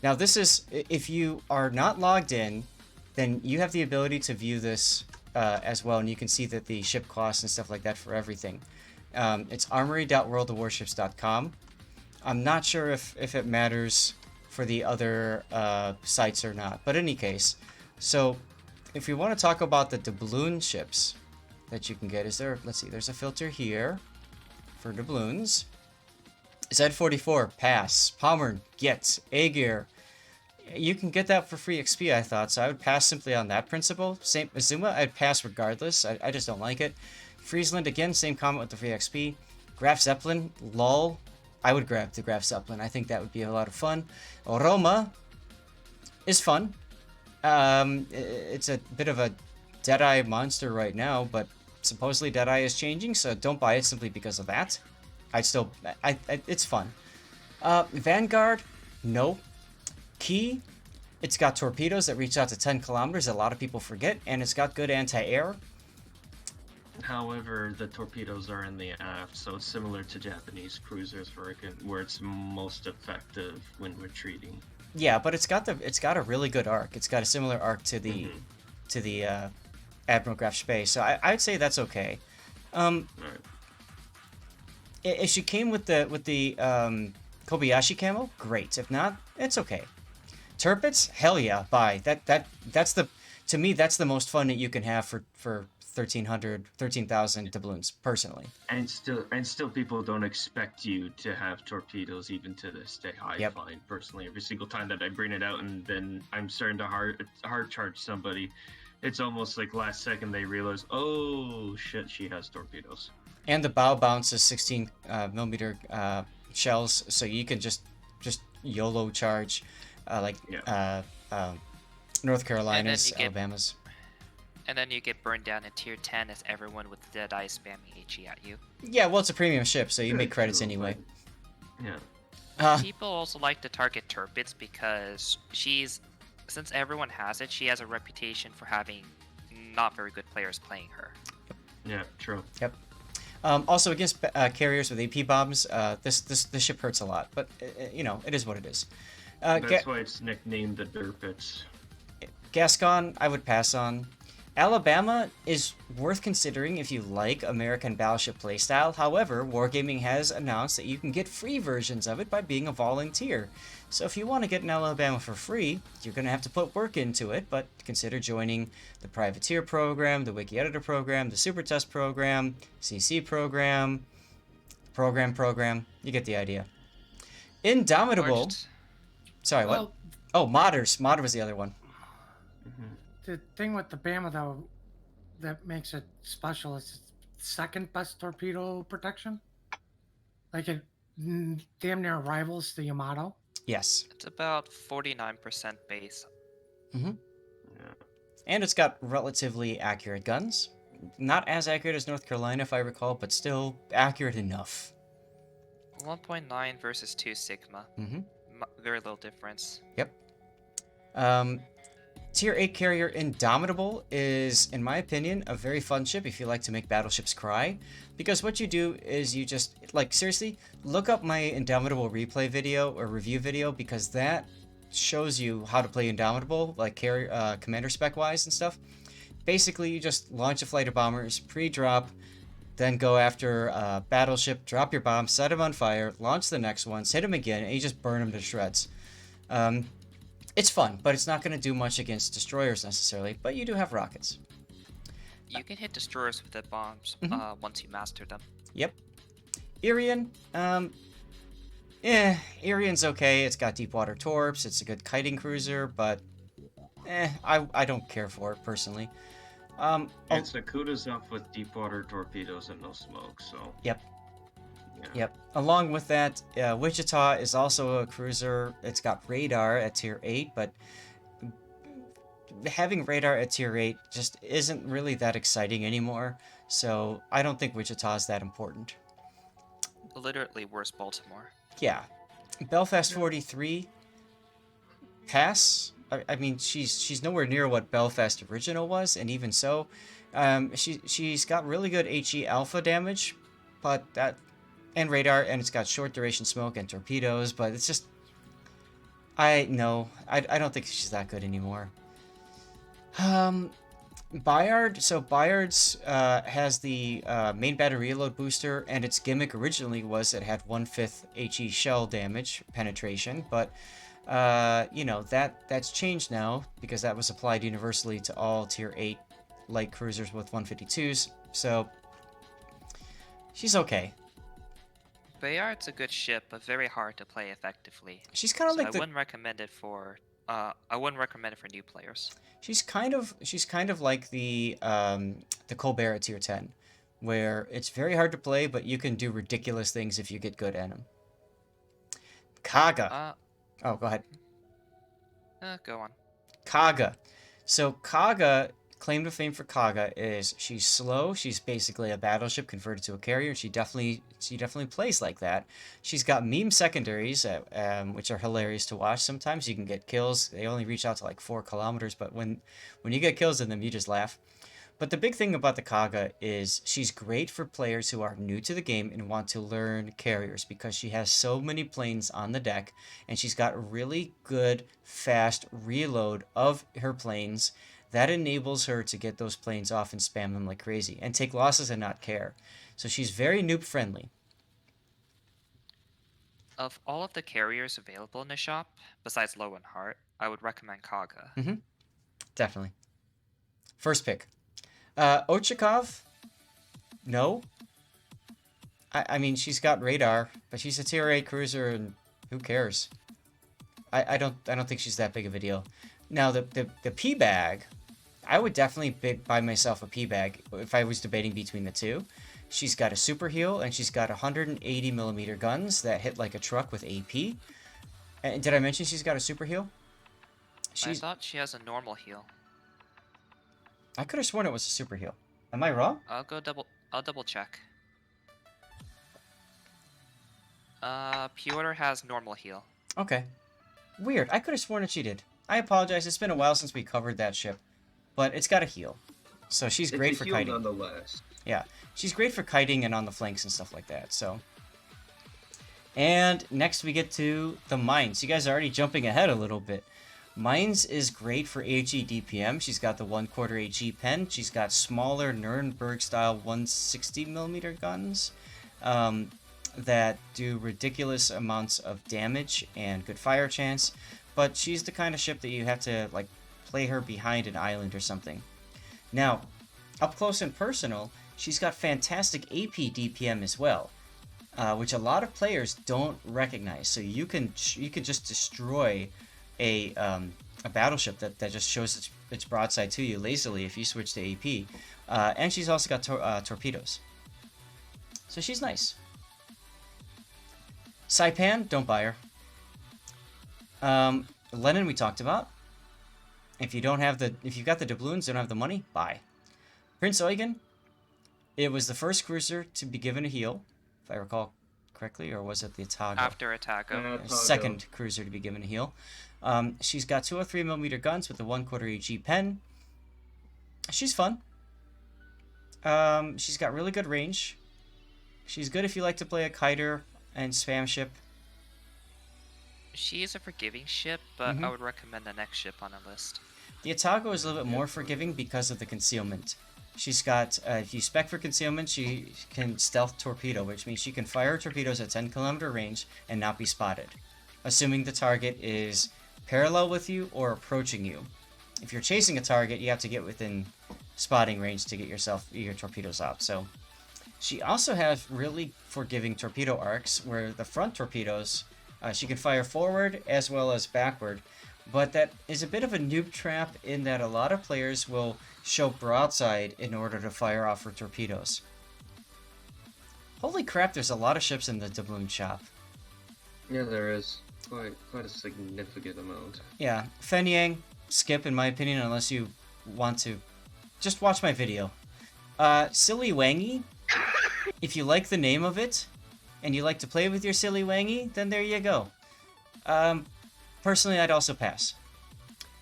Now this is, if you are not logged in, then you have the ability to view this as well, and you can see that the ship costs and stuff like that for everything. It's armory.worldofwarships.com. I'm not sure if it matters for the other sites or not, but in any case, so if we want to talk about the doubloon ships that you can get, let's see, there's a filter here for doubloons. Z44, pass. Palmer, get. Aegir, you can get that for free XP, I thought, so I would pass simply on that principle. Same Azuma, I'd pass regardless. I just don't like it. Friesland, again, same comment with the free XP. Graf Zeppelin, lol. I would grab the Graf Zeppelin. I think that would be a lot of fun. Roma is fun. It's a bit of a Deadeye monster right now, but supposedly Deadeye is changing, so don't buy it simply because of that. It's fun. Vanguard, no. Key, it's got torpedoes that reach out to 10 kilometers, a lot of people forget, and it's got good anti-air. However, the torpedoes are in the aft, so it's similar to Japanese cruisers where it's most effective when retreating. Yeah, but it's got a really good arc. It's got a similar arc to the Admiral Graf Spee, so I'd say that's okay. Right. If she came with the Kobayashi camo, great. If not, it's okay. Turpits, hell yeah, buy. That's to me that's the most fun that you can have for 13,000 doubloons, personally. And still people don't expect you to have torpedoes even to this day. I find personally every single time that I bring it out and then I'm starting to hard charge somebody, it's almost like last second they realize, oh shit, she has torpedoes. And the bow bounces 16 millimeter shells, so you can just YOLO charge North Carolina's, Alabama's. And then you get burned down in tier 10 as everyone with Deadeye spamming HE at you. Yeah, well, it's a premium ship, so you make credits anyway. Yeah. People also like to target Turpits because since everyone has it, she has a reputation for having not very good players playing her. Yeah, true. Yep. Also, against carriers with AP bombs, this ship hurts a lot, but it is what it is. That's why it's nicknamed the Derpits. Gascon, I would pass on. Alabama is worth considering if you like American battleship playstyle. However, Wargaming has announced that you can get free versions of it by being a volunteer. So if you want to get an Alabama for free, you're going to have to put work into it, but consider joining the Privateer program, the Wiki Editor program, the Super Test program, CC program. You get the idea. Indomitable. Sorry, what? Oh, Modders. Modder was the other one. The thing with the Bama, though, that makes it special is its second best torpedo protection. Like, it damn near rivals the Yamato. Yes. It's about 49% base. Mm-hmm. Yeah. And it's got relatively accurate guns. Not as accurate as North Carolina, if I recall, but still accurate enough. 1.9 versus 2 Sigma. Mm-hmm. Very little difference. Yep. Tier 8 carrier Indomitable is, in my opinion, a very fun ship if you like to make battleships cry. Because what you do is you just, seriously, look up my Indomitable replay video or review video, because that shows you how to play Indomitable, carrier, commander spec-wise and stuff. Basically, you just launch a flight of bombers, pre-drop, then go after a battleship, drop your bomb, set them on fire, launch the next ones, hit them again, and you just burn them to shreds. It's fun, but it's not going to do much against destroyers necessarily, but you do have rockets. You can hit destroyers with the bombs once you master them. Yep. Irian, Irian's okay. It's got deep water torps, it's a good kiting cruiser, but I don't care for it personally. It's a Kutuzov with deep water torpedoes and no smoke, so... Yep. Yep. Along with that, Wichita is also a cruiser. It's got radar at tier 8, but having radar at tier 8 just isn't really that exciting anymore. So I don't think Wichita is that important. Literally worse Baltimore. Yeah. Belfast 43, pass. I mean, she's nowhere near what Belfast original was, and even so, she's got really good HE alpha damage, but and radar, and it's got short duration smoke and torpedoes, but it's just, I don't think she's that good anymore. Bayard, so Bayard's has the main battery reload booster, and its gimmick originally was it had 1/5 HE shell damage penetration, but you know, that's changed now because that was applied universally to all tier 8 light cruisers with 152s, so she's okay. Bayard's a good ship, but very hard to play effectively. She's kind of So like I wouldn't recommend it for new players. she's kind of like the Colbert at tier 10, where it's very hard to play, but you can do ridiculous things if you get good at them. Kaga. Oh, go ahead. Go on. Kaga. So Kaga, claim to fame for Kaga is she's slow. She's basically a battleship converted to a carrier. She definitely plays like that. She's got meme secondaries, which are hilarious to watch. Sometimes you can get kills. They only reach out to like 4 kilometers, but when you get kills in them, you just laugh. But the big thing about the Kaga is she's great for players who are new to the game and want to learn carriers because she has so many planes on the deck, and she's got really good, fast reload of her planes that enables her to get those planes off and spam them like crazy and take losses and not care. So she's very noob friendly. Of all of the carriers available in the shop, besides Low and Heart, I would recommend Kaga. Definitely. First pick. Ochakov? No. I mean, she's got radar, but she's a tier 8 cruiser, and who cares? I don't think she's that big of a deal. Now, the P-Bag, I would definitely buy myself a P-Bag if I was debating between the two. She's got a super heal, and she's got 180mm guns that hit like a truck with AP. And did I mention she's got a super heal? I thought she has a normal heal. I could have sworn it was a super heal. Am I wrong? I'll double check. Piotr has normal heal. Okay. Weird. I could have sworn that she did. I apologize. It's been a while since we covered that ship. But it's got a heal. So she's great for kiting. Nonetheless. Yeah. She's great for kiting and on the flanks and stuff like that. So. And next we get to the Mines. You guys are already jumping ahead a little bit. Mines is great for HE DPM. She's got the 1/4 HE pen. She's got smaller Nuremberg-style 160mm guns that do ridiculous amounts of damage and good fire chance. But she's the kind of ship that you have to like play her behind an island or something. Now, up close and personal, she's got fantastic AP DPM as well, which a lot of players don't recognize. So you can just destroy a battleship that just shows its broadside to you lazily if you switch to AP. And she's also got torpedoes. So she's nice. Saipan, don't buy her. Lenin we talked about. If you've got the doubloons, don't have the money, buy. Prince Eugen, it was the first cruiser to be given a heal, if I recall correctly, or was it the Atago? After Atago. Second cruiser to be given a heal. She's got 203mm guns with the 1/4 HE pen. She's fun. She's got really good range. She's good if you like to play a kiter and spam ship. She is a forgiving ship, but I would recommend the next ship on the list. The Atago is a little bit more forgiving because of the concealment. She's got, if you spec for concealment, she can stealth torpedo, which means she can fire torpedoes at 10km range and not be spotted, assuming the target is parallel with you or approaching you. If you're chasing a target, you have to get within spotting range to get your torpedoes out. So she also has really forgiving torpedo arcs, where the front torpedoes, she can fire forward as well as backward, but that is a bit of a noob trap in that a lot of players will show broadside in order to fire off her torpedoes. Holy crap, there's a lot of ships in the doubloon shop. Yeah, there is. Quite a significant amount. Yeah, Fenyang, skip in my opinion unless you want to. Just watch my video. Silly Wangy, if you like the name of it, and you like to play with your Silly Wangy, then there you go. Personally, I'd also pass.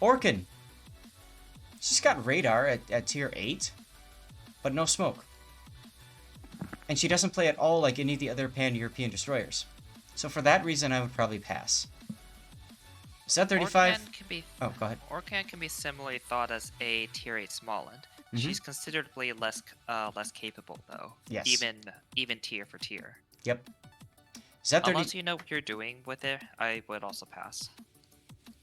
Orkin. She's got radar at tier 8, but no smoke. And she doesn't play at all like any of the other pan-European destroyers. So for that reason, I would probably pass. Z35. Orcan can be Oh, go ahead. Orcan can be similarly thought as a tier 8 Smalland. She's considerably less capable though. Yes. Even tier for tier. Yep. Z30. Unless you know what you're doing with it, I would also pass.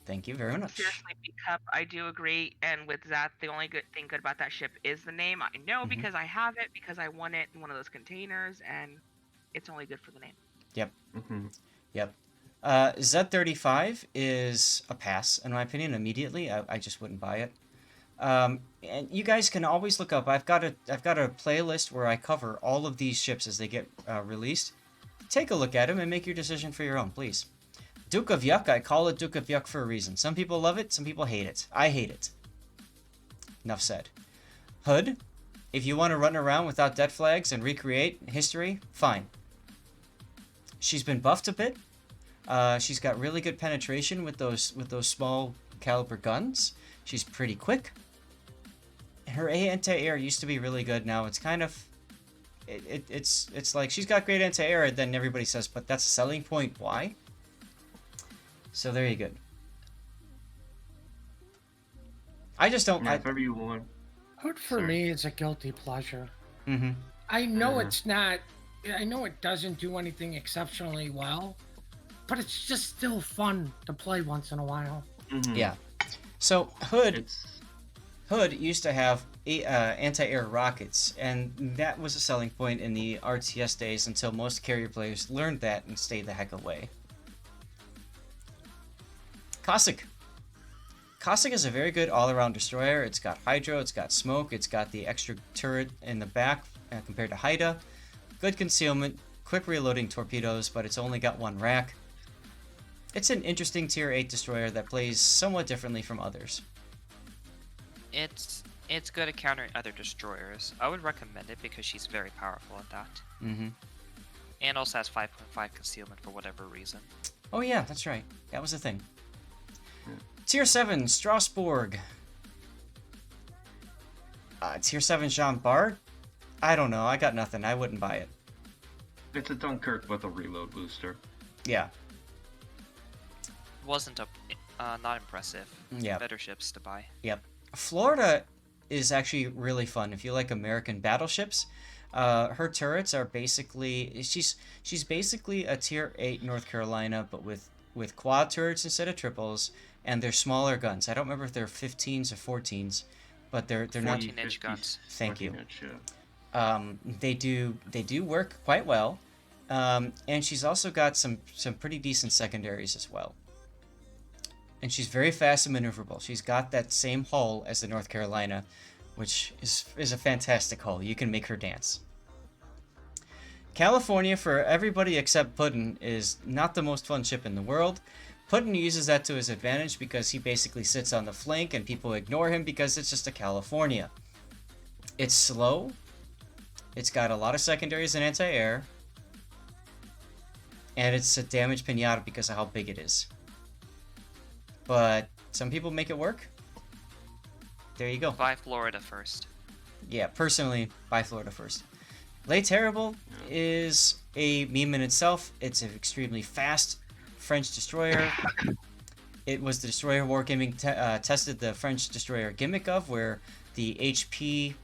Thank you very much. Seriously, Cup, I do agree. And with Zath, the only good thing good about that ship is the name. I know because I have it, because I won it in one of those containers, and it's only good for the name. Yep. Yep. Z35 is a pass, in my opinion, immediately. I just wouldn't buy it. And you guys can always look up. I've got a playlist where I cover all of these ships as they get released. Take a look at them and make your decision for your own, please. Duke of Yuck, I call it Duke of Yuck for a reason. Some people love it, some people hate it. I hate it. Enough said. Hood, if you want to run around without death flags and recreate history, fine. She's been buffed a bit. She's got really good penetration with those small caliber guns. She's pretty quick. Her anti-air used to be really good. Now it's kind of it's like she's got great anti-air, and then everybody says, but that's a selling point. Why? So there you go. I just don't. If everyone. Hood for me is a guilty pleasure. Mm-hmm. I know it's not. I know it doesn't do anything exceptionally well, but it's just still fun to play once in a while. Yeah. So Hood used to have anti-air rockets, and that was a selling point in the RTS days until most carrier players learned that and stayed the heck away. Cossack. Cossack is a very good all-around destroyer. It's got hydro, it's got smoke, it's got the extra turret in the back compared to Haida. Good concealment, quick reloading torpedoes, but it's only got one rack. It's an interesting tier 8 destroyer that plays somewhat differently from others. It's good at countering other destroyers. I would recommend it because she's very powerful at that. And also has 5.5 concealment for whatever reason. Oh yeah, that's right. That was the thing. Tier 7, Strasbourg. Tier 7, Jean Bart? I don't know. I got nothing. I wouldn't buy it. It's a Dunkirk with a reload booster. Yeah. Wasn't not impressive. Yeah. Better ships to buy. Yep. Florida is actually really fun if you like American battleships. Her turrets are basically she's basically a tier 8 North Carolina, but with quad turrets instead of triples, and they're smaller guns. I don't remember if they're 15s or 14s, but they're not 14-inch guns. Thank you. Yeah. They do work quite well, and she's also got some pretty decent secondaries as well. And she's very fast and maneuverable. She's got that same hull as the North Carolina, which is a fantastic hull. You can make her dance. California, for everybody except Puddin, is not the most fun ship in the world. Puddin uses that to his advantage because he basically sits on the flank and people ignore him because it's just a California. It's slow. It's got a lot of secondaries and anti-air. And it's a damage pinata because of how big it is. But some people make it work. There you go. Buy Florida first. Yeah, personally, buy Florida first. Lay Terrible is a meme in itself. It's an extremely fast French destroyer. It was the destroyer wargaming tested the French destroyer gimmick of, where the HP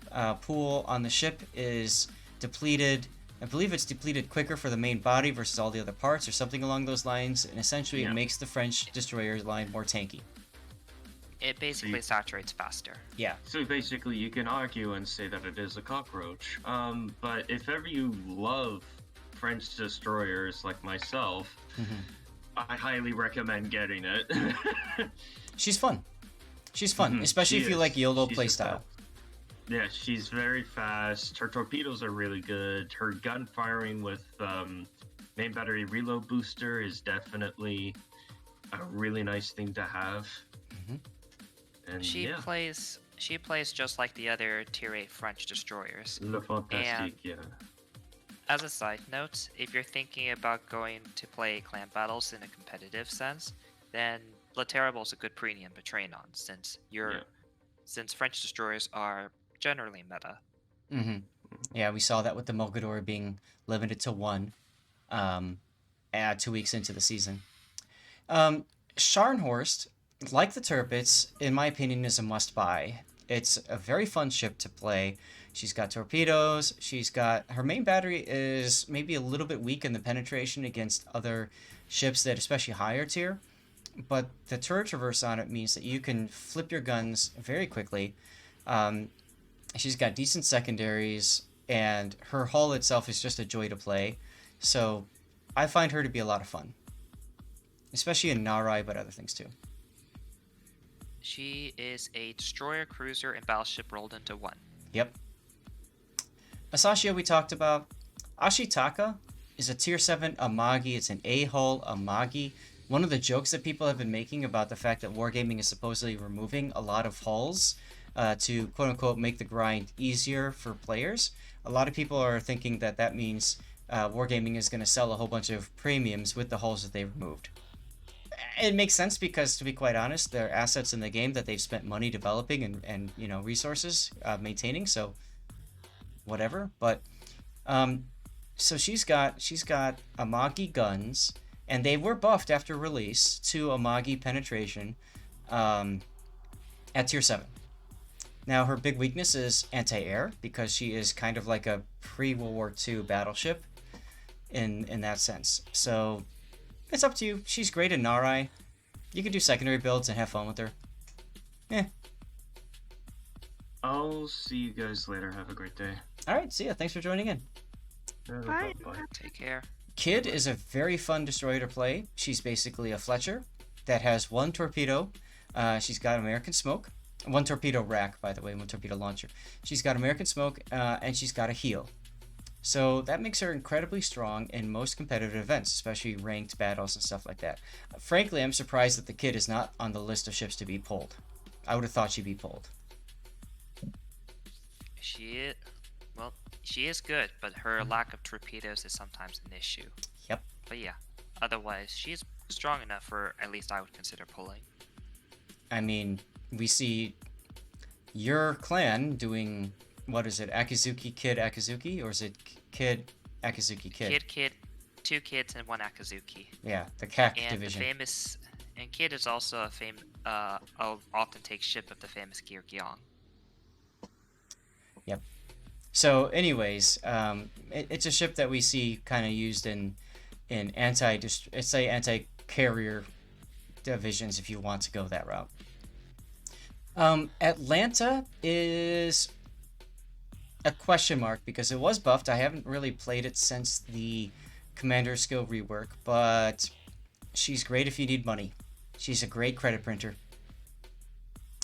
pool on the ship is depleted. I believe it's depleted quicker for the main body versus all the other parts, or something along those lines, and essentially it makes the French destroyer line more tanky. It basically saturates faster. Yeah. So basically, you can argue and say that it is a cockroach. But if ever you love French destroyers like myself, I highly recommend getting it. She's fun. She's fun, especially if you like YOLO playstyle. Yeah, she's very fast. Her torpedoes are really good. Her gun firing with main battery reload booster is definitely a really nice thing to have. And She plays just like the other tier 8 French destroyers. Le Fantastique, yeah. As a side note, if you're thinking about going to play clan battles in a competitive sense, then Le Terrible is a good premium to train on, since since French destroyers are generally meta. Yeah, we saw that with the Mogador being limited to 1 2 weeks into the season. Scharnhorst, like the Tirpitz, in my opinion, is a must-buy. It's a very fun ship to play. She's got torpedoes. She's got... Her main battery is maybe a little bit weak in the penetration against other ships that, especially higher tier. But the turret traverse on it means that you can flip your guns very quickly. She's got decent secondaries, and her hull itself is just a joy to play. So I find her to be a lot of fun. Especially in Narai, but other things too. She is a destroyer, cruiser, and battleship rolled into one. Yep. Masashio we talked about. Ashitaka is a tier 7 Amagi. It's an A-hull Amagi. One of the jokes that people have been making about the fact that Wargaming is supposedly removing a lot of hulls to quote-unquote make the grind easier for players. A lot of people are thinking that that means Wargaming is going to sell a whole bunch of premiums with the hulls that they removed. It makes sense because, to be quite honest, they're assets in the game that they've spent money developing and you know, resources maintaining, so whatever. But so she's got Amagi guns, and they were buffed after release to Amagi penetration at tier 7. Now her big weakness is anti-air, because she is kind of like a pre-World War II battleship in that sense. So it's up to you. She's great in Narai. You can do secondary builds and have fun with her. I'll see you guys later. Have a great day. Alright, see ya. Thanks for joining in. Bye. Take care. Kid is a very fun destroyer to play. She's basically a Fletcher that has one torpedo. She's got American smoke. One torpedo rack, by the way, one torpedo launcher. She's got American smoke, and she's got a heal. So that makes her incredibly strong in most competitive events, especially ranked battles and stuff like that. Frankly, I'm surprised that the Kid is not on the list of ships to be pulled. I would have thought she'd be pulled. She is good, but her lack of torpedoes is sometimes an issue. Yep. But yeah, otherwise, she's strong enough for at least I would consider pulling. I mean, we see your clan doing, what is it, Akizuki Kid Akizuki, or is it Kid Akizuki Kid? Kid, 2 kids and 1 Akazuki. Yeah, the CAC And division. and Kid is also a often takes ship of the famous Gyeong. Yep. So, anyways, it's a ship that we see kind of used in anti-carrier divisions if you want to go that route. Atlanta is a question mark because it was buffed. I haven't really played it since the Commander skill rework, but she's great if you need money. She's a great credit printer.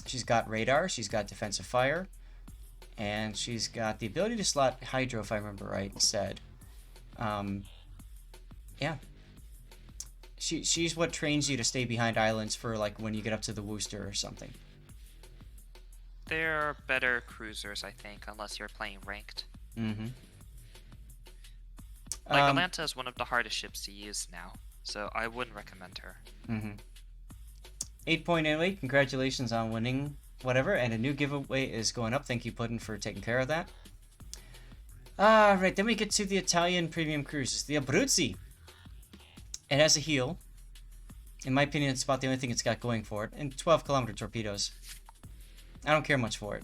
She's got radar, she's got defensive fire, and she's got the ability to slot Hydro, if I remember right, instead. Yeah. She's what trains you to stay behind islands for, like, when you get up to the Worcester or something. There are better cruisers, I think, unless you're playing ranked. Mm-hmm. Like, Atlanta is one of the hardest ships to use now, so I wouldn't recommend her. Mm-hmm. 8.88, congratulations on winning whatever, and a new giveaway is going up. Thank you, Puddin, for taking care of that. Right, then we get to the Italian premium cruises, the Abruzzi. It has a heel. In my opinion, it's about the only thing it's got going for it, and 12-kilometer torpedoes. I don't care much for it.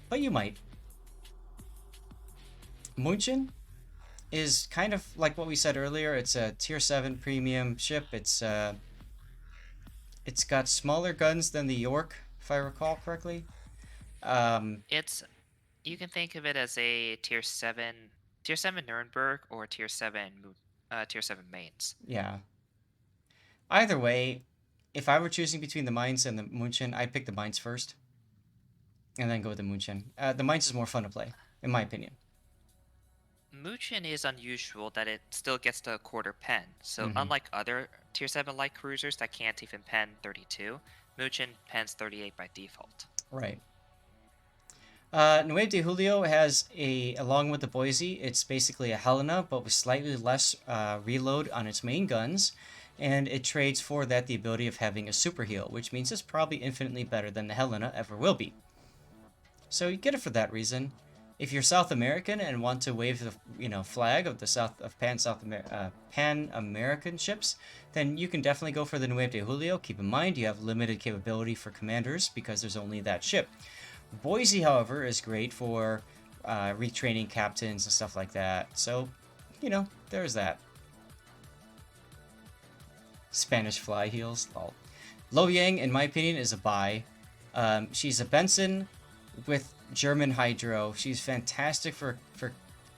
But you might. Munchen is kind of like what we said earlier. It's a tier 7 premium ship. It's got smaller guns than the York, if I recall correctly. You can think of it as a tier 7 Nuremberg or tier 7 mains. Yeah. Either way, if I were choosing between the Mainz and the Munchen, I'd pick the Mainz first, and then go with the Munchen. The Mainz is more fun to play, in my opinion. Munchen is unusual that it still gets to a quarter pen, so unlike other tier 7 light cruisers that can't even pen 32, Munchen pens 38 by default. Right. Nueve de Julio has along with the Boise, it's basically a Helena, but with slightly less reload on its main guns, and it trades for that the ability of having a super heal, which means it's probably infinitely better than the Helena ever will be. So you get it for that reason. If you're South American and want to wave the flag of the Pan American ships, then you can definitely go for the Nueve de Julio. Keep in mind you have limited capability for commanders because there's only that ship. Boise, however, is great for retraining captains and stuff like that. So, there's that. Spanish fly heels. Lol. Lo Yang, in my opinion, is a buy. She's a Benson with German hydro. She's fantastic for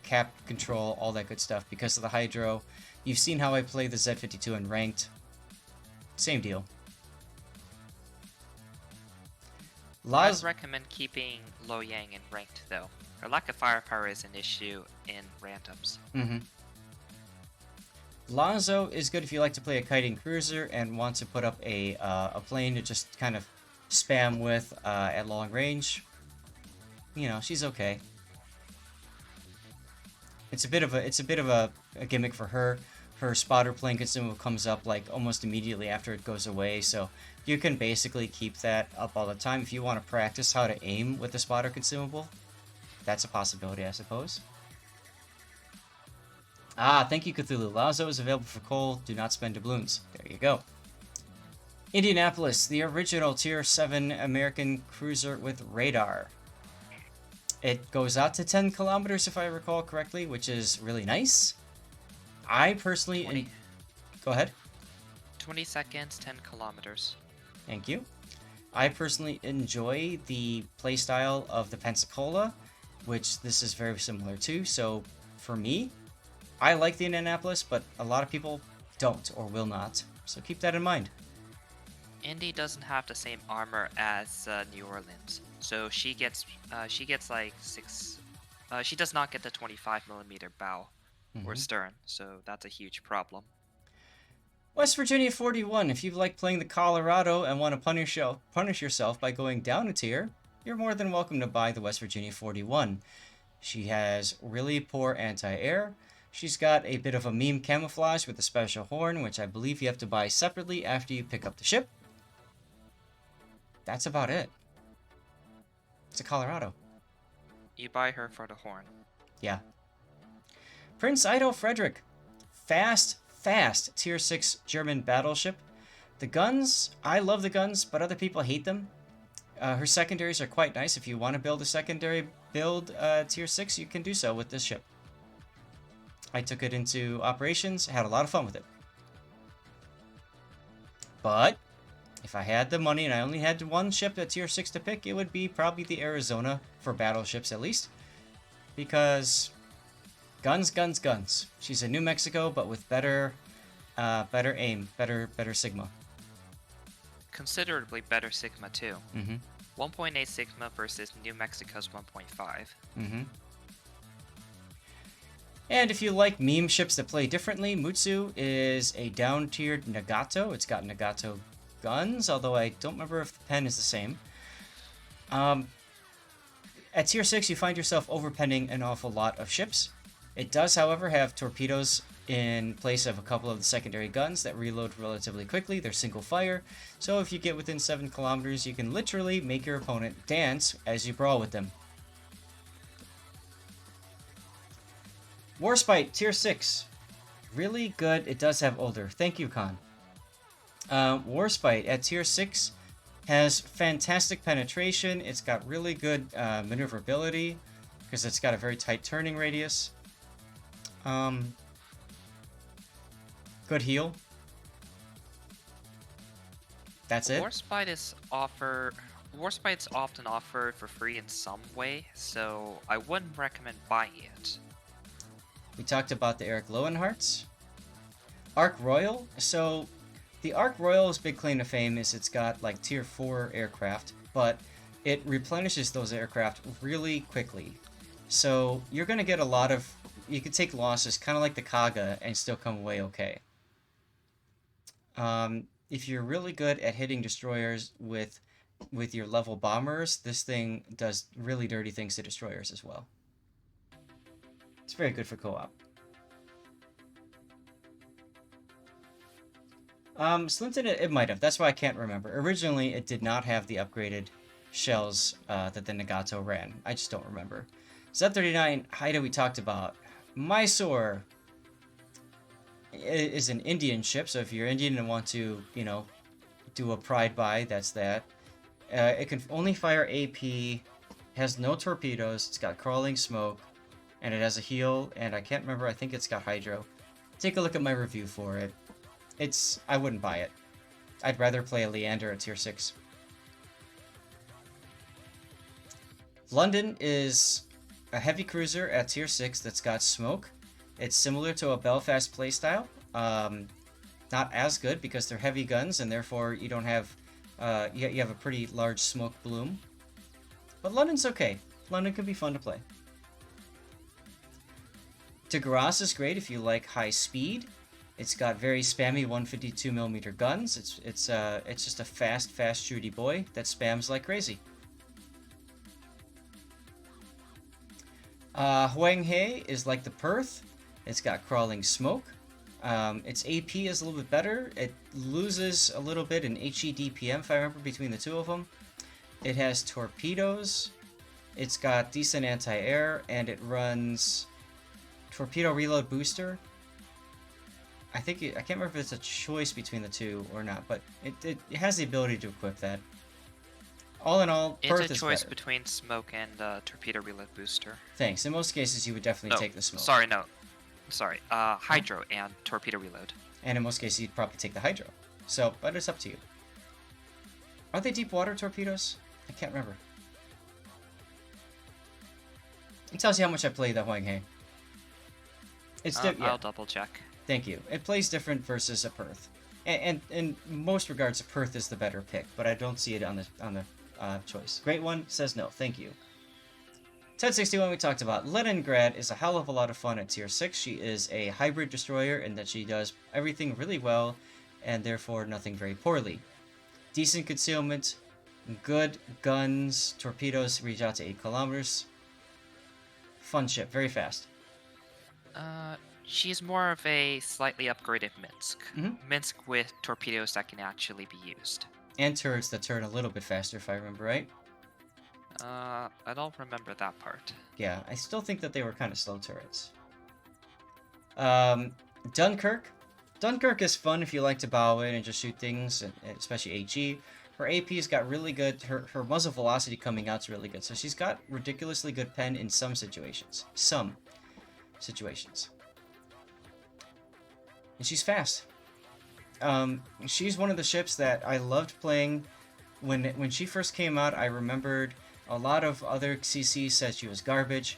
cap control, all that good stuff because of the hydro. You've seen how I play the Z52 in ranked. Same deal. I'd recommend keeping Lo Yang in ranked, though. Her lack of firepower is an issue in randoms. Mm-hmm. Lazo is good if you like to play a kiting cruiser and want to put up a plane to just kind of spam with at long range. She's okay. It's a bit of a gimmick for her. Her spotter plane consumable comes up like almost immediately after it goes away, so you can basically keep that up all the time if you want to practice how to aim with the spotter consumable. That's a possibility, I suppose. Thank you, Cthulhu. Lazo is available for coal. Do not spend doubloons. There you go. Indianapolis, the original Tier 7 American cruiser with radar. It goes out to 10 kilometers, if I recall correctly, which is really nice. I personally... Go ahead. 20 seconds, 10 kilometers. Thank you. I personally enjoy the playstyle of the Pensacola, which this is very similar to. So, for me, I like the Indianapolis, but a lot of people don't or will not. So keep that in mind. Indy doesn't have the same armor as New Orleans, so she gets like 6. She does not get the 25mm bow or stern, so that's a huge problem. West Virginia 41. If you like playing the Colorado and want to punish yourself by going down a tier, you're more than welcome to buy the West Virginia 41. She has really poor anti-air. She's got a bit of a meme camouflage with a special horn, which I believe you have to buy separately after you pick up the ship. That's about it. It's a Colorado. You buy her for the horn. Yeah. Prince Ido Frederick. Fast Tier 6 German battleship. The guns, I love the guns, but other people hate them. Her secondaries are quite nice. If you want to build a secondary build Tier 6, you can do so with this ship. I took it into operations, had a lot of fun with it. But if I had the money and I only had one ship at Tier 6 to pick, it would be probably the Arizona for battleships at least. Because guns. She's in New Mexico, but with better aim, better Sigma. Considerably better Sigma too. 1.8 Sigma versus New Mexico's 1.5. And if you like meme ships that play differently, Mutsu is a down-tiered Nagato. It's got Nagato guns, although I don't remember if the pen is the same. At Tier 6, you find yourself overpenning an awful lot of ships. It does, however, have torpedoes in place of a couple of the secondary guns that reload relatively quickly. They're single fire, so if you get within 7 kilometers, you can literally make your opponent dance as you brawl with them. Warspite, Tier 6. Really good. It does have older. Thank you, Khan. Warspite at Tier 6 has fantastic penetration. It's got really good maneuverability because it's got a very tight turning radius. Good heal. That's it. Warspite's often offered for free in some way, so I wouldn't recommend buying it. We talked about the Eric Lowenharts. Ark Royal. So the Ark Royal's big claim to fame is it's got like Tier 4 aircraft, but it replenishes those aircraft really quickly. So you're going to get a lot of... You can take losses, kind of like the Kaga, and still come away okay. If you're really good at hitting destroyers with your level bombers, this thing does really dirty things to destroyers as well. It's very good for co-op. Slinton, it might have. That's why I can't remember. Originally, it did not have the upgraded shells that the Nagato ran. I just don't remember. Z39 Haida we talked about. Mysore is an Indian ship, so if you're Indian and want to, you know, do a pride buy, that's that. It can only fire AP, has no torpedoes, it's got crawling smoke, and it has a heal, and I can't remember, I think it's got hydro. Take a look at my review for it. I wouldn't buy it. I'd rather play a Leander at tier 6. London is a heavy cruiser at tier 6 that's got smoke. It's similar to a Belfast playstyle. Not as good because they're heavy guns and therefore you don't have you have a pretty large smoke bloom. But London's okay. London can be fun to play. Degaras is great if you like high speed. It's got very spammy 152mm guns. It's just a fast shooty boy that spams like crazy. Huang He is like the Perth. It's got crawling smoke. Its AP is a little bit better. It loses a little bit in HE DPM, if I remember, between the two of them. It has torpedoes. It's got decent anti-air, and it runs torpedo reload booster. I can't remember if it's a choice between the two or not, but it has the ability to equip that. All in all, Perth is better. It's a choice between smoke and torpedo reload booster. Thanks. In most cases, you would definitely take the smoke. Sorry. Hydro and torpedo reload. And in most cases, you'd probably take the hydro. So, but it's up to you. Are they deep water torpedoes? I can't remember. It tells you how much I play the Huang He. I'll double check. Thank you. It plays different versus a Perth. And in most regards, a Perth is the better pick, but I don't see it on the choice. Great One says no, thank you. 1061 we talked about. Leningrad is a hell of a lot of fun at tier 6. She is a hybrid destroyer in that she does everything really well, and therefore nothing very poorly. Decent concealment, good guns, torpedoes reach out to 8 kilometers. Fun ship, very fast. She's more of a slightly upgraded Minsk. Mhm. Minsk with torpedoes that can actually be used. And turrets that turn a little bit faster, if I remember right. I don't remember that part. Yeah, I still think that they were kind of slow turrets. Dunkirk. Dunkirk is fun if you like to bow in and just shoot things, especially HE. Her AP's got really good, her muzzle velocity coming out's really good, so she's got ridiculously good pen in some situations. And she's fast. She's one of the ships that I loved playing. When she first came out, I remembered a lot of other CCs said she was garbage.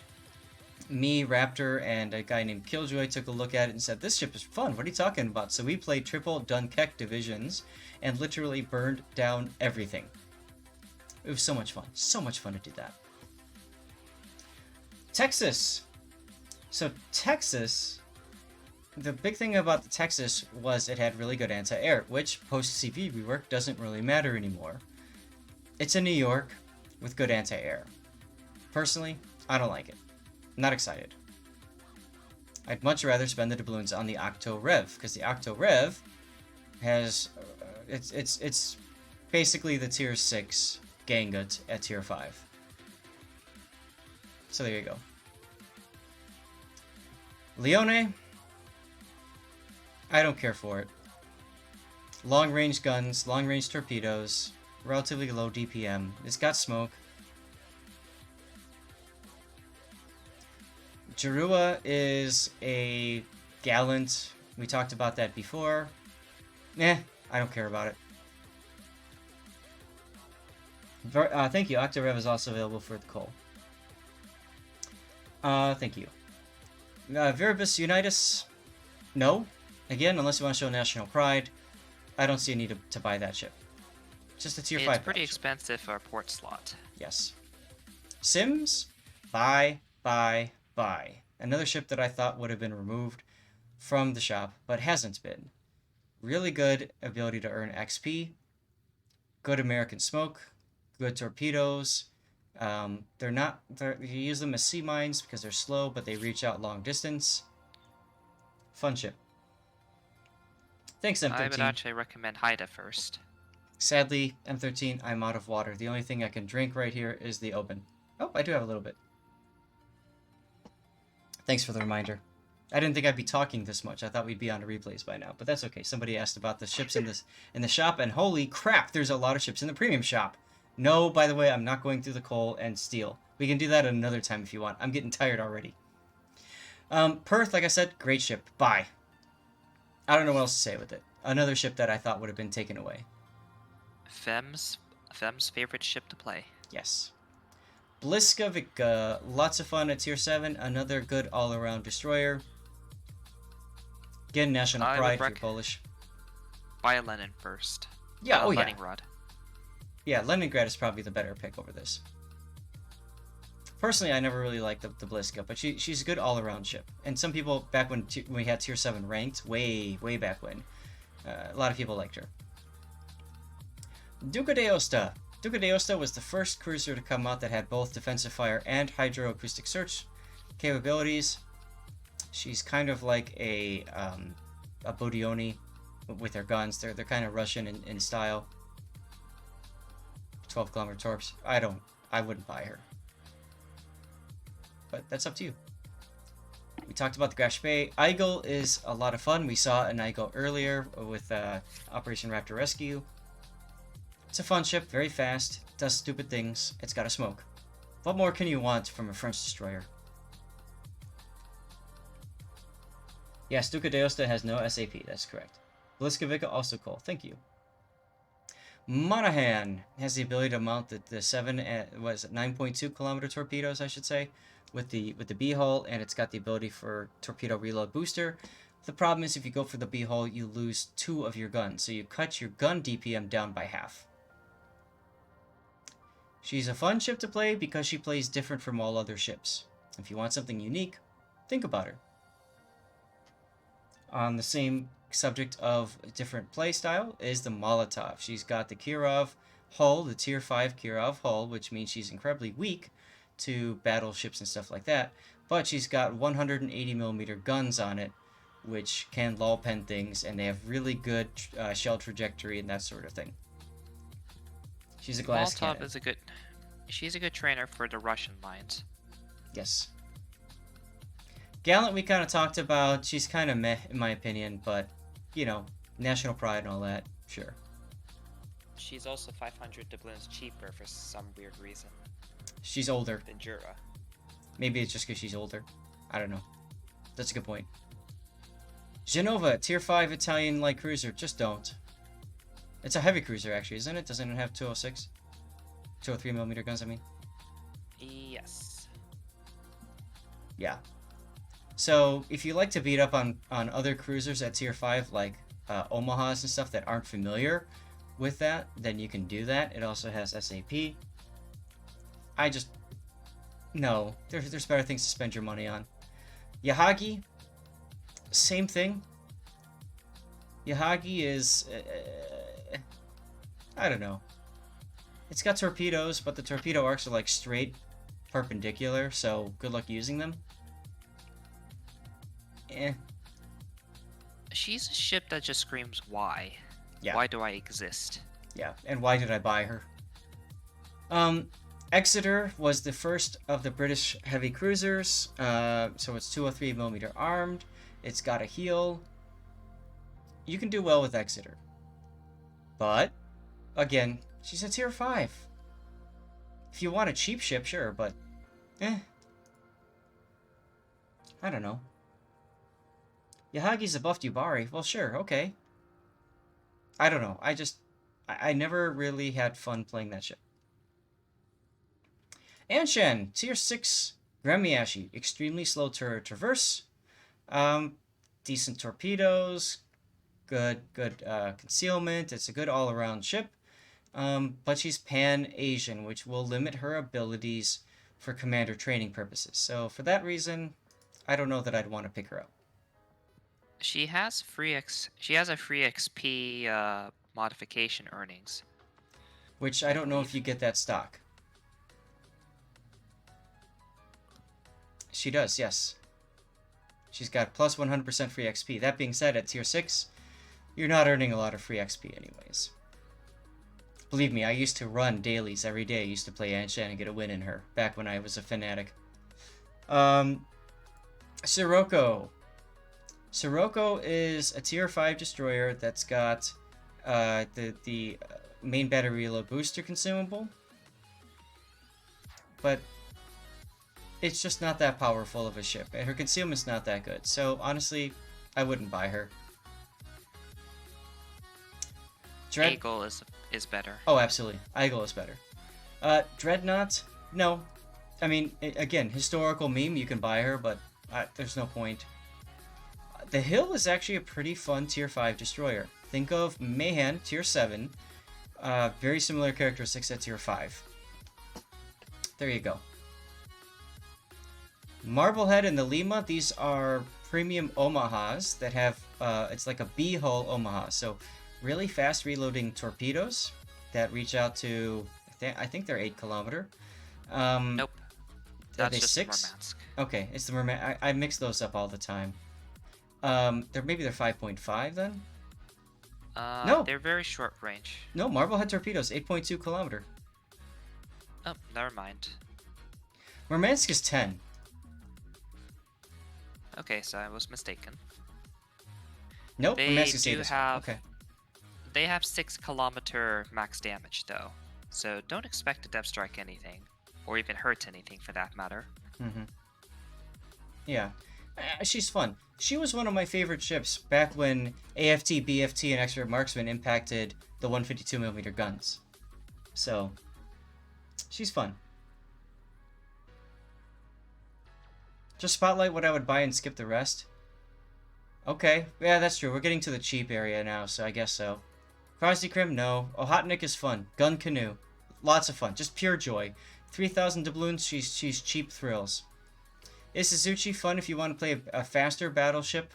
Me, Raptor, and a guy named Killjoy took a look at it and said, this ship is fun, what are you talking about? So we played triple Dunkirk divisions and literally burned down everything. It was so much fun. So much fun to do that. Texas. So Texas, the big thing about the Texas was it had really good anti-air, which post-CV rework doesn't really matter anymore. It's in New York with good anti-air. Personally, I don't like it. I'm not excited. I'd much rather spend the doubloons on the Octo Rev, because the Octo Rev has it's basically the tier 6 Gangut at tier 5. So there you go. Leone, I don't care for it. Long range guns, long range torpedoes, relatively low DPM. It's got smoke. Jarua is a gallant. We talked about that before. I don't care about it. Thank you. Octorev is also available for the coal. Thank you. Viribus Unitas, no. Again, unless you want to show national pride, I don't see a need to buy that ship. Just a tier 5. It's pretty expensive for a port slot. Yes. Sims, buy. Another ship that I thought would have been removed from the shop, but hasn't been. Really good ability to earn XP. Good American smoke. Good torpedoes. You use them as sea mines because they're slow, but they reach out long distance. Fun ship. Thanks, M13. I would actually recommend Haida first. Sadly, M13, I'm out of water. The only thing I can drink right here is the open. Oh, I do have a little bit. Thanks for the reminder. I didn't think I'd be talking this much. I thought we'd be on the replays by now, but that's okay. Somebody asked about the ships in the shop, and holy crap, there's a lot of ships in the premium shop. No, by the way, I'm not going through the coal and steel. We can do that another time if you want. I'm getting tired already. Perth, like I said, great ship. Bye. I don't know what else to say with it. Another ship that I thought would have been taken away. Fem's favorite ship to play. Yes. Bliskovica, lots of fun at tier 7. Another good all-around destroyer. Again, national pride if you're Polish. Buy a Lenin first. Yeah, oh yeah. Leningrad. Yeah, Leningrad is probably the better pick over this. Personally, I never really liked the Bliska, but she's a good all-around ship. And some people, back when we had tier 7 ranked, way back when, a lot of people liked her. Duca d'Aosta. Duca d'Aosta was the first cruiser to come out that had both defensive fire and hydroacoustic search capabilities. She's kind of like a Bodioni with their guns. They're kind of Russian in style. 12 kilometer torps. I wouldn't buy her. But that's up to you. We talked about the Grash Bay. Eigel is a lot of fun. We saw an Eigel earlier with Operation Raptor Rescue. It's a fun ship, very fast, does stupid things. It's got a smoke. What more can you want from a French destroyer? Yes, Duca d'Aosta has no SAP, that's correct. Bliskovica also cool, thank you. Monahan has the ability to mount the 9.2 kilometer torpedoes, I should say, with the B hull, and it's got the ability for torpedo reload booster. The problem is if you go for the B hull, you lose 2 of your guns, so you cut your gun DPM down by half. She's a fun ship to play because she plays different from all other ships. If you want something unique, think about her. On the same subject of different playstyle is the Molotov. She's got the Kirov hull, the tier 5 Kirov hull, which means she's incredibly weak to battleships and stuff like that, but she's got 180mm guns on it, which can lull pen things, and they have really good shell trajectory and that sort of thing. She's a glass cannon. She's a good trainer for the Russian lines. Yes. Gallant we kind of talked about. She's kind of meh in my opinion, but you know, national pride and all that, sure. She's also 500 doubloons cheaper for some weird reason. She's older. Than Jura. Maybe it's just because she's older. I don't know. That's a good point. Genova, tier 5 Italian light cruiser. Just don't. It's a heavy cruiser, actually, isn't it? Doesn't it have 206? 203mm guns, I mean? Yes. Yeah. So, if you like to beat up on other cruisers at tier 5, like Omahas and stuff that aren't familiar with that, then you can do that. It also has SAP. No. There's better things to spend your money on. Yahagi, same thing. Yahagi is... I don't know. It's got torpedoes, but the torpedo arcs are like straight perpendicular, so good luck using them. She's a ship that just screams, why? Yeah. Why do I exist? Yeah, and why did I buy her? Exeter was the first of the British heavy cruisers, so it's 203mm armed. It's got a heel. You can do well with Exeter. But, again, she's a tier 5. If you want a cheap ship, sure, but... I don't know. Yahagi's a buffed Yubari. Well, sure, okay. I don't know. I never really had fun playing that ship. Anshan, tier 6 Gremiashi. Extremely slow to traverse. Decent torpedoes. Good concealment. It's a good all-around ship. But she's Pan-Asian, which will limit her abilities for commander training purposes. So for that reason, I don't know that I'd want to pick her up. She has a free XP modification earnings. Which I don't know if you get that stock. She does, yes. She's got plus 100% free XP. That being said, at tier 6, you're not earning a lot of free XP anyways. Believe me, I used to run dailies every day. I used to play Anshan and get a win in her, back when I was a fanatic. Sirocco. Sirocco is a tier 5 destroyer that's got the main battery reload booster consumable. But it's just not that powerful of a ship, and her concealment's not that good. So honestly, I wouldn't buy her. Eagle is better. Oh, absolutely. Eagle is better. Dreadnought? No. I mean, again, historical meme, you can buy her, but there's no point. The Hill is actually a pretty fun tier 5 destroyer. Think of Mayhem, tier 7. Very similar characteristics at tier 5. There you go. Marblehead and the Lima, these are premium Omahas that have, it's like a B-hull Omaha. So really fast reloading torpedoes that reach out to, I think they're 8 kilometer. Nope. That's just 6? the Murmansk. Okay, it's the Murmansk. I mix those up all the time. Maybe they're 5.5 then? No. They're very short range. No, Marblehead torpedoes, 8.2 kilometer. Oh, never mind. Murmansk is 10. Okay, so I was mistaken. Nope, They Murmansk is do 8. have. Okay. They have 6 kilometer max damage though, so don't expect to depth strike anything, or even hurt anything for that matter. Mm-hmm. Yeah, she's fun. She was one of my favorite ships back when AFT, BFT, and Expert Marksman impacted the 152mm guns. So, she's fun. Just spotlight what I would buy and skip the rest. Okay, yeah, that's true. We're getting to the cheap area now, so I guess so. Krasny Krim, no. Ohotnik is fun. Gun Canoe, lots of fun. Just pure joy. 3,000 doubloons, she's cheap thrills. Is Suzuki fun if you want to play a faster battleship?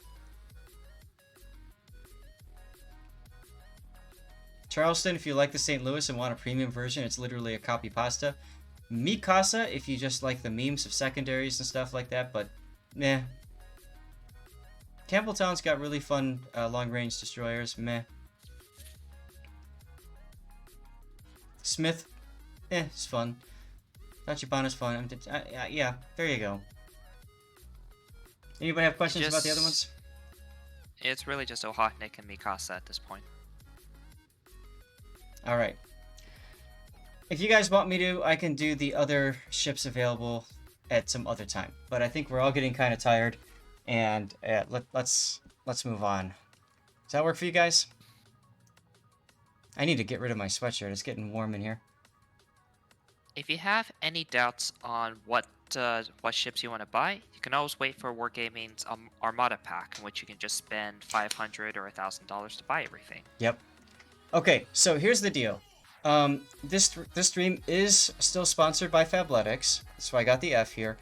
Charleston, if you like the St. Louis and want a premium version, it's literally a copy pasta. Mikasa, if you just like the memes of secondaries and stuff like that, but meh. Campbelltown's got really fun long-range destroyers, meh. Smith, it's fun. Tachibana's fun. Yeah, there you go. Anybody have questions about the other ones? It's really just Ohotnik and Mikasa at this point. Alright. If you guys want me to, I can do the other ships available at some other time. But I think we're all getting kind of tired, and let's move on. Does that work for you guys? I need to get rid of my sweatshirt. It's getting warm in here. If you have any doubts on what ships you want to buy, you can always wait for Wargaming's Armada pack, in which you can just spend $500 or $1,000 to buy everything. Yep. Okay, so here's the deal. This stream is still sponsored by Fabletics, so I got the F here.